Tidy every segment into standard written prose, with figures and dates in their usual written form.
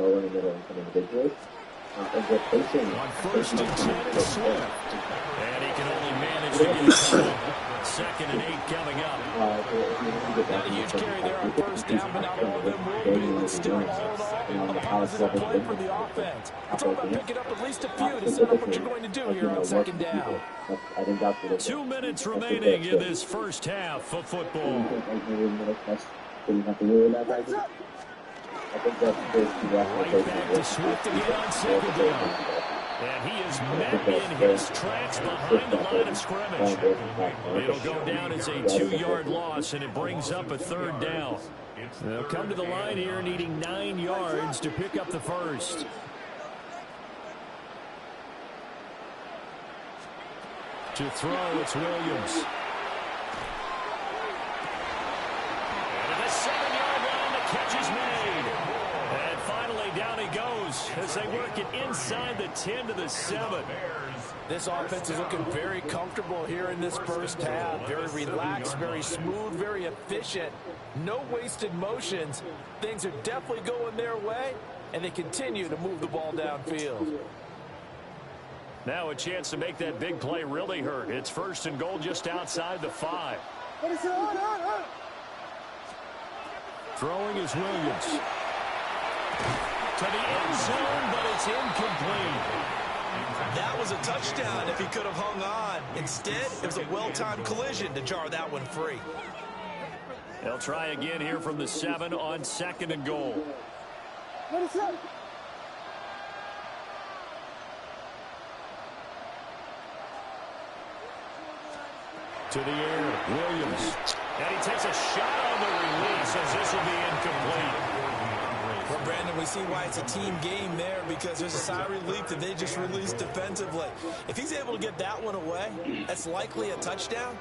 On first and 10, it's Swift. And he can only manage to get it home. 2nd and 8 coming up. Not a huge carry there on first down, but not all of them will be. But still, all in all, a positive play for the offense. It's all about picking up at least a few to set up what you're going to do here on 2nd down. 2 minutes remaining in this first half of football. Right back to Swift again on 2nd down. And he is met in his tracks behind the line of scrimmage. It'll go down as a 2-yard loss, and it brings up a 3rd down. They'll come to the line here needing 9 yards to pick up the first. To throw, it's Williams. And at the 7-yard line, the catch is made. And finally, down he goes as they work it inside the 10 to the 7. This offense is looking very comfortable here in this first half. Very relaxed, very smooth, very efficient. No wasted motions. Things are definitely going their way, and they continue to move the ball downfield. Now a chance to make that big play really hurt. It's 1st and goal just outside the 5. Throwing is Williams. To the end zone, but it's incomplete. That was a touchdown if he could have hung on. Instead, it was a well-timed collision to jar that one free. They'll try again here from the 7 on 2nd and goal. To the air, Williams. And he takes a shot on the release as this will be incomplete. Well, Brandon, we see why it's a team game there, because there's a sigh of relief that they just released defensively. If he's able to get that one away, that's likely a touchdown.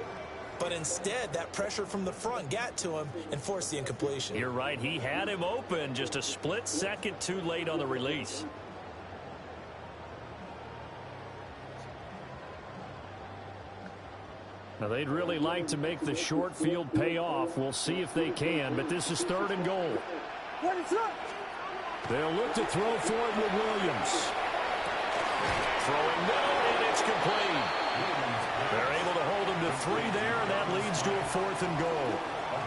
But instead, that pressure from the front got to him and forced the incompletion. You're right. He had him open, just a split second too late on the release. Now, they'd really like to make the short field pay off. We'll see if they can, but this is 3rd and goal. They'll look to throw for it with Williams. Throwing down, and it's complete. They're able to hold him to 3 there, and that leads to a 4th and goal.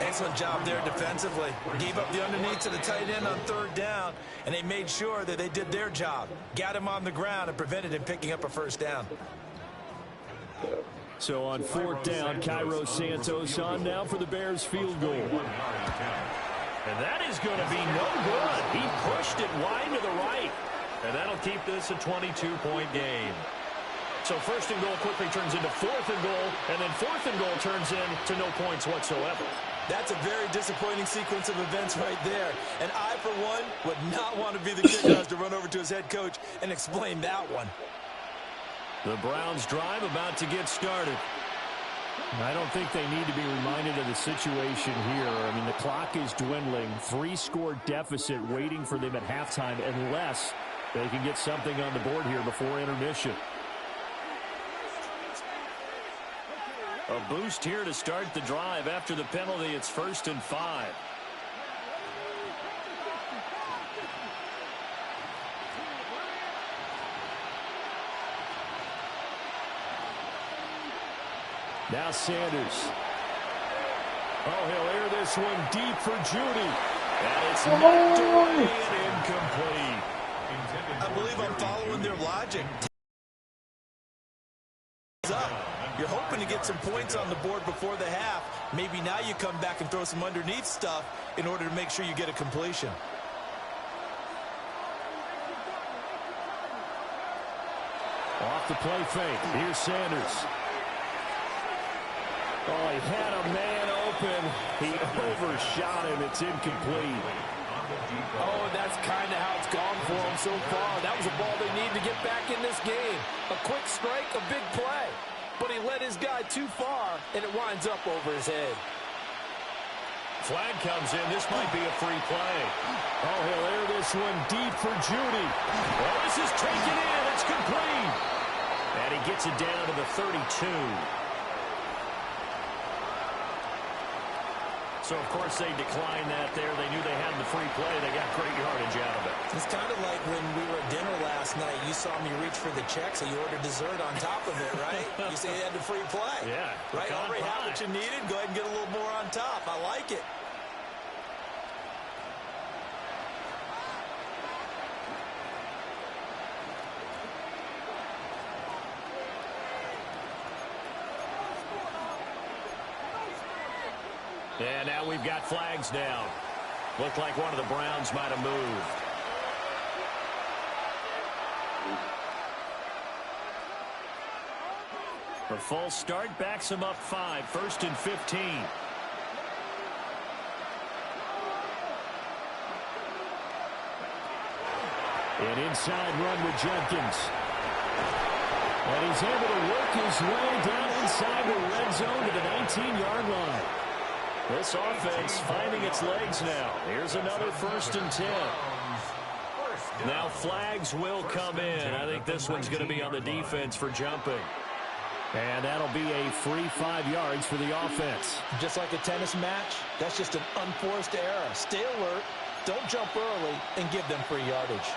Excellent job there defensively. Gave up the underneath to the tight end on 3rd down, and they made sure that they did their job. Got him on the ground and prevented him picking up a 1st down. So on 4th down, Cairo Santos on now for the Bears field goal. And that is going to be no good. He pushed it wide to the right. And that'll keep this a 22-point game. So 1st and goal quickly turns into 4th and goal, and then 4th and goal turns into no points whatsoever. That's a very disappointing sequence of events right there. And I, for one, would not want to be the kid who has to run over to his head coach and explain that one. The Browns drive about to get started. I don't think they need to be reminded of the situation here. I mean, the clock is dwindling. 3-score deficit waiting for them at halftime unless they can get something on the board here before intermission. A boost here to start the drive. After the penalty, it's 1st and 5. Now Sanders. Oh, he'll air this one deep for Judy. And it's knocked away and incomplete. I believe I'm following their logic. You're hoping to get some points on the board before the half. Maybe now you come back and throw some underneath stuff in order to make sure you get a completion. Off the play fake. Here's Sanders. Oh, he had a man open. He overshot him. It's incomplete. Oh, that's kind of how it's gone for him so far. That was a ball they need to get back in this game. A quick strike, a big play. But he led his guy too far, and it winds up over his head. Flag comes in. This might be a free play. Oh, he'll air this one deep for Judy. Oh, this is taken in. It's complete. And he gets it down to the 32. So, of course, they declined that there. They knew they had the free play. They got great yardage out of it. It's kind of when we were at dinner last night, you saw me reach for the check, so you ordered dessert on top of it, right? You say you had the free play. Yeah. Right? Already had what you needed. Go ahead and get a little more on top. I like it. And now we've got flags down. Looked like one of the Browns might have moved. A false start backs him up 5, 1st and 15. An inside run with Jenkins. And he's able to work his way down inside the red zone to the 19-yard line. This offense finding its legs now. Here's another 1st and 10. Now flags will come in. I think this one's going to be on the defense for jumping. And that'll be a free 5 yards for the offense. Just like a tennis match, that's just an unforced error. Stay alert, don't jump early, and give them free yardage.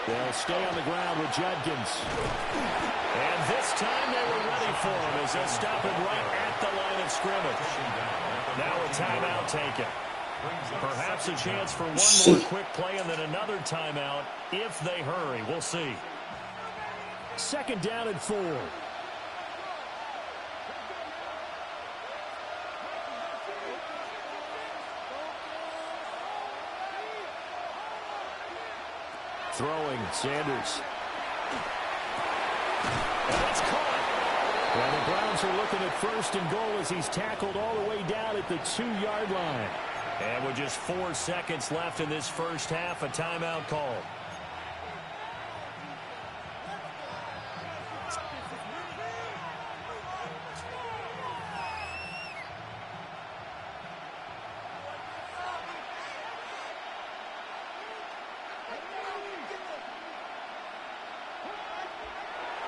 They'll stay on the ground with Judkins. And this time they were ready for him as they'll stop him right at the line of scrimmage. Now a timeout taken. Perhaps a chance for one more quick play and then another timeout if they hurry. We'll see. 2nd down and 4. Throwing, Sanders. And it's caught. And the Browns are looking at 1st and goal as he's tackled all the way down at the 2-yard line. And with just 4 seconds left in this first half, a timeout call.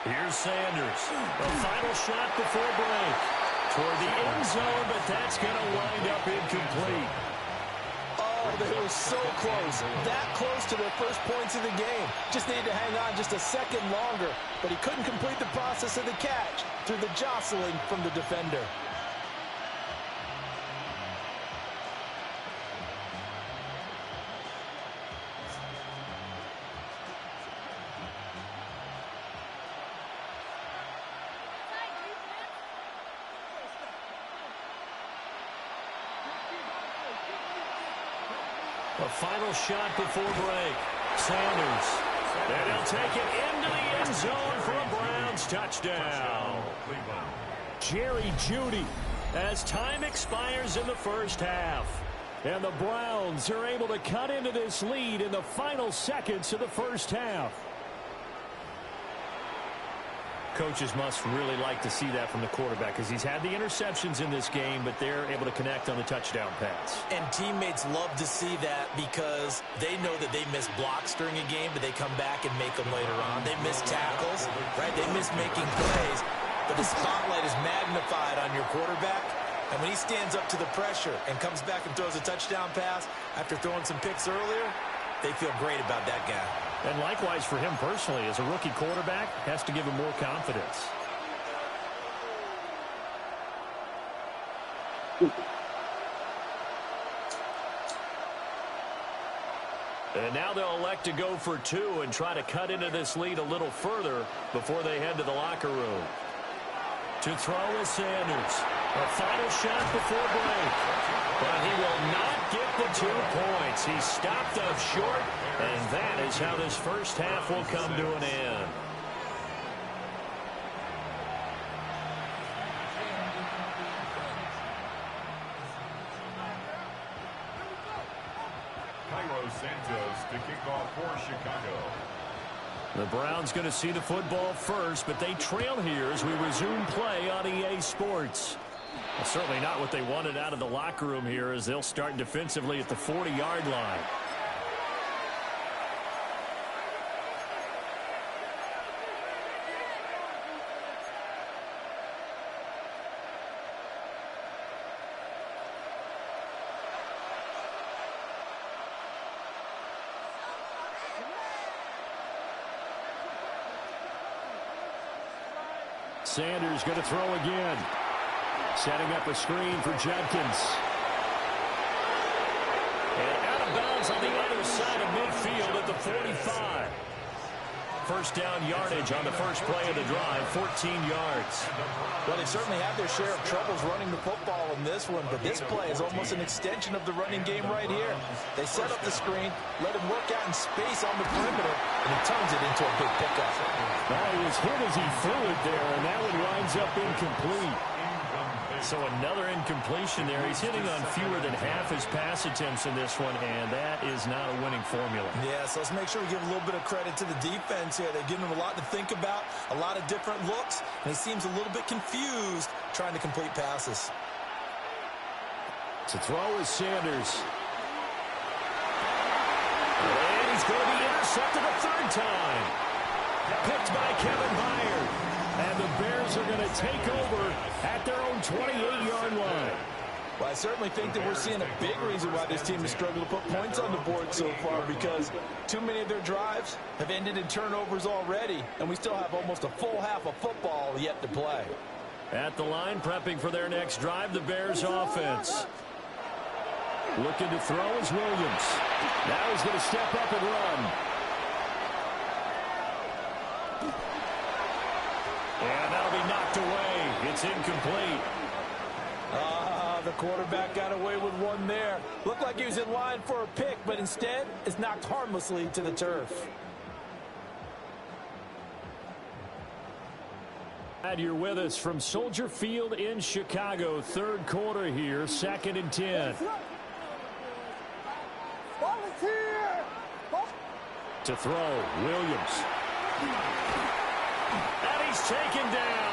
Here's Sanders. The final shot before break. Toward the end zone, but that's going to wind up incomplete. Oh, they were so close. That close to their first points of the game. Just needed to hang on just a second longer, but he couldn't complete the process of the catch through the jostling from the defender. A final shot before break. Sanders. And he'll take it into the end zone for a Browns touchdown. Jerry Jeudy as time expires in the first half. And the Browns are able to cut into this lead in the final seconds of the first half. Coaches must really like to see that from the quarterback because he's had the interceptions in this game, but they're able to connect on the touchdown pass. And teammates love to see that because they know that they miss blocks during a game, but they come back and make them later on. They miss tackles, right? They miss making plays, but the spotlight is magnified on your quarterback. And when he stands up to the pressure and comes back and throws a touchdown pass after throwing some picks earlier, they feel great about that guy. And likewise for him personally, as a rookie quarterback, has to give him more confidence. And now they'll elect to go for 2 and try to cut into this lead a little further before they head to the locker room. To throw is Sanders. A final shot before break. But he will not get the 2 points. He stopped up short, and that is how this first half will come to an end. Santos to kick off for Chicago. The Browns going to see the football first, but they trail here as we resume play on EA Sports. Well, certainly not what they wanted out of the locker room here as they'll start defensively at the 40-yard line. Sanders going to throw again. Setting up a screen for Judkins. And out of bounds on the other side of midfield at the 45. First down yardage on the first play of the drive, 14 yards. Well, they certainly had their share of troubles running the football in this one, but this play is almost an extension of the running game right here. They set up the screen, let him work out in space on the perimeter, and he turns it into a big pickup. Well, he was hit as he threw it there, and that one winds up incomplete. So another incompletion there. He's hitting on fewer than half his pass attempts in this one, and that is not a winning formula. Yeah, so let's make sure we give a little bit of credit to the defense here. They're giving him a lot to think about, a lot of different looks, and he seems a little bit confused trying to complete passes. To throw is Sanders. And he's going to be intercepted a third time. Picked by Kevin Byard. And the Bears are going to take over at their own 28-yard line. Well, I certainly think that we're seeing a big reason why this team has struggled to put points on the board so far, because too many of their drives have ended in turnovers already, and we still have almost a full half of football yet to play. At the line, prepping for their next drive, the Bears offense. Looking to throw is Williams. Now he's going to step up and run. And that'll be knocked away. It's incomplete. The quarterback got away with one there. Looked like he was in line for a pick, but instead is knocked harmlessly to the turf. Glad you're with us from Soldier Field in Chicago. Third quarter here, 2nd and 10. To throw, Williams. And he's taken down.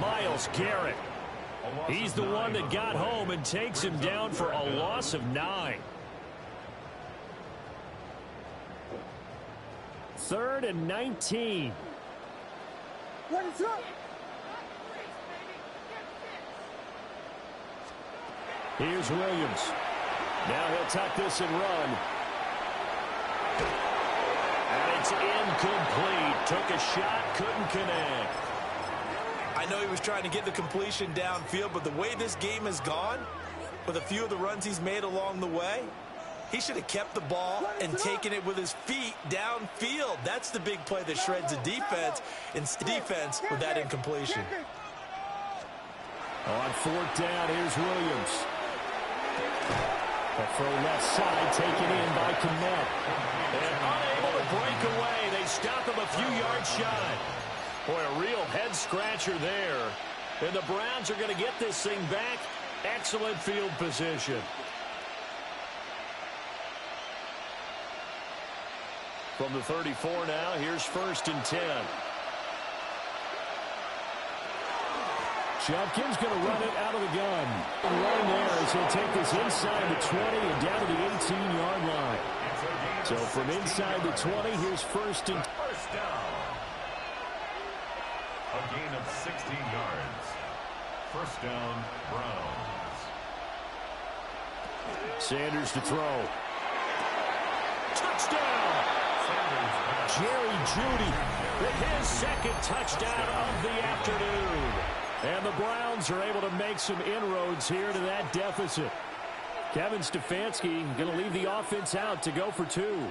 Myles Garrett. He's the one that got home and takes him down for a loss of 9. 3rd and 19. Here's Williams. Now he'll tuck this and run. And it's incomplete. Took a shot, couldn't connect. I know he was trying to get the completion downfield, but the way this game has gone, with a few of the runs he's made along the way, he should have kept the ball and taken it with his feet downfield. That's the big play that shreds the defense, and defense with that incompletion. On 4th down, here's Williams. A throw left side, taken in by Kmet. And unable to break away. They stop him a few yards shy. Boy, a real head-scratcher there. And the Browns are going to get this thing back. Excellent field position. From the 34 now, here's 1st and 10. Judkins going to run it out of the gun. Run there as he'll take this inside the 20 and down to the 18-yard line. So from inside the 20, here's 1st and 10. First down. A gain of 16 yards. First down, Browns. Sanders to throw. Touchdown! Jerry Jeudy with his 2nd touchdown of the afternoon. And the Browns are able to make some inroads here to that deficit. Kevin Stefanski going to leave the offense out to go for 2.